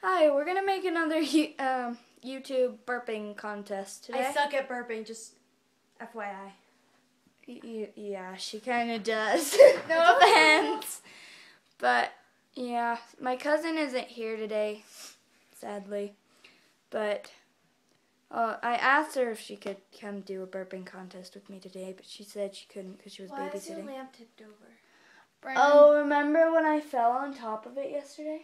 Hi, we're gonna make another YouTube burping contest today. I suck at burping, just FYI. Yeah, she kind of does. No offense. But, yeah, my cousin isn't here today, sadly. But I asked her if she could come do a burping contest with me today, but she said she couldn't because she was babysitting. Why is your lamp tipped over? Brandon. Oh, remember when I fell on top of it yesterday?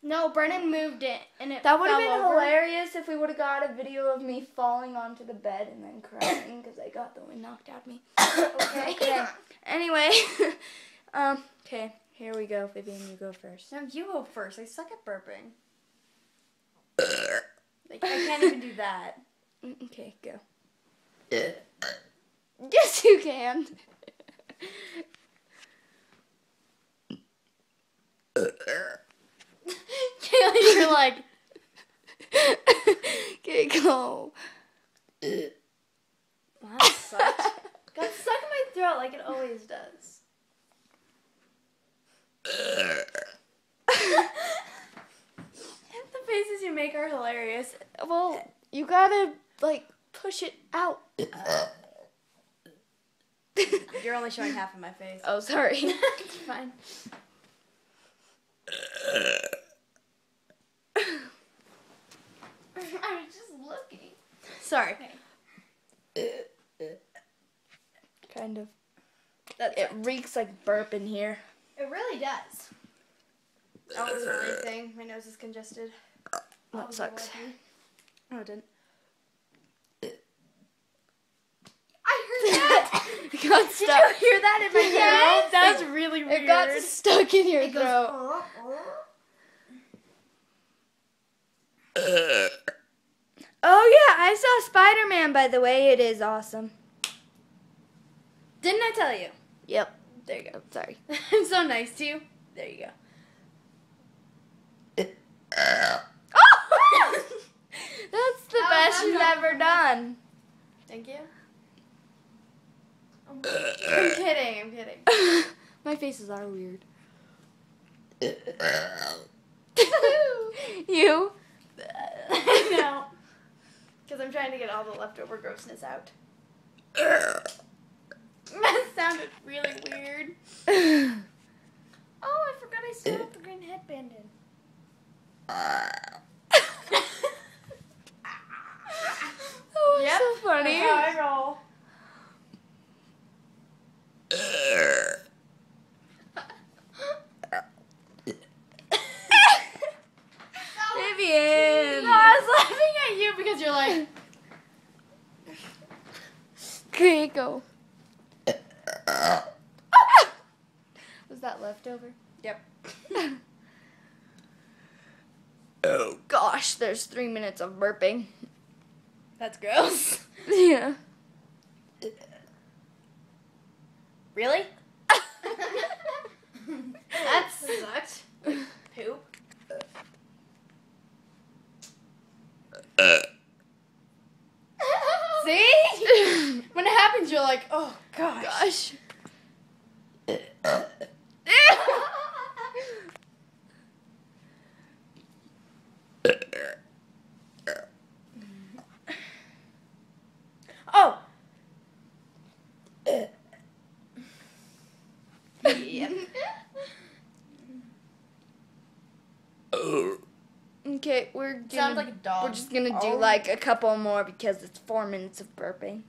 No, Brennan moved it and it That would have been over. hilarious if we would have got a video of me falling onto the bed and then crying because I got the wind knocked out of me. Okay. Anyway, okay, here we go. Vivian, you go first. No, you go first. I suck at burping. Like, I can't even do that. Okay, go. Yes, you can. Kayla, you're like... Okay, go. Wow, that sucked. Got stuck in my throat like it always does. The faces you make are hilarious. Well, you gotta, like, push it out. You're only showing half of my face. Oh, sorry. It's fine. I was just looking. Sorry. Okay. Kind of. It It reeks like burp in here. really does. Oh, it's not anything. My nose is congested. That sucks. No, it didn't. I heard that. It got stuck. Did you hear that in my throat? That was really weird. It got stuck in your It goes, throat. Oh yeah, I saw Spider-Man, by the way. It is awesome. Didn't I tell you? Yep. There you go. Sorry. I'm so nice to you. There you go. Oh! That's the best That you've was ever done. Thank you. I'm kidding. I'm kidding. My faces are weird. You? No. Because I'm trying to get all the leftover grossness out. That sounded really weird. Oh, I forgot I still have the green headband in. That was so funny. That's how I roll. Vivian. No, I was laughing at you because you're like... Okay, go. Was that leftover? Yep. Oh gosh, there's 3 minutes of burping. That's gross. Yeah. Really? That sucked. Poop. See? When it happens, you're like, oh gosh. Oh. Yep. Okay, we're Sounds like a dog. We're just gonna do like a couple more because it's 4 minutes of burping.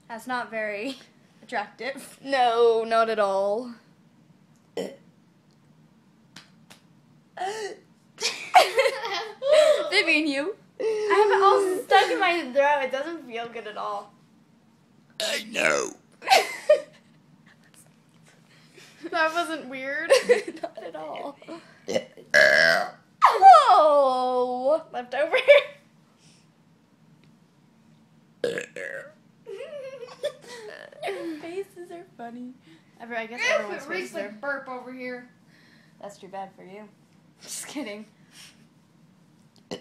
That's not very attractive. No, not at all. Vivian, you? I have it all stuck in my throat. It doesn't feel good at all. I know. That wasn't weird. Not at all. Whoa! Leftover. Your faces are funny. I guess everyone's faces are. burp over here. That's too bad for you. Just kidding. I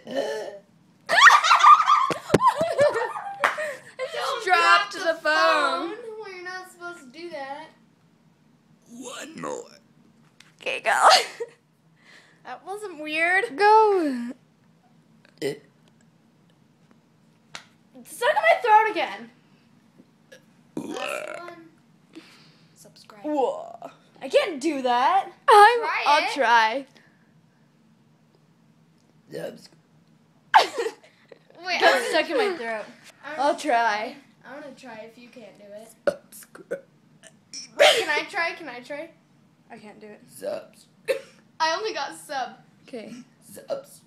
just dropped the phone. Well, you're not supposed to do that. One more. Okay, go. Oh. weird. Go. Stuck in my throat again. Last one. Subscribe. Whoa. I can't do that. I'll try. Wait, Got stuck in my throat. I'll try. I'm gonna try if you can't do it. Subscribe. Can I try? Can I try? I can't do it. Subs. I only got sub. Okay. Subs.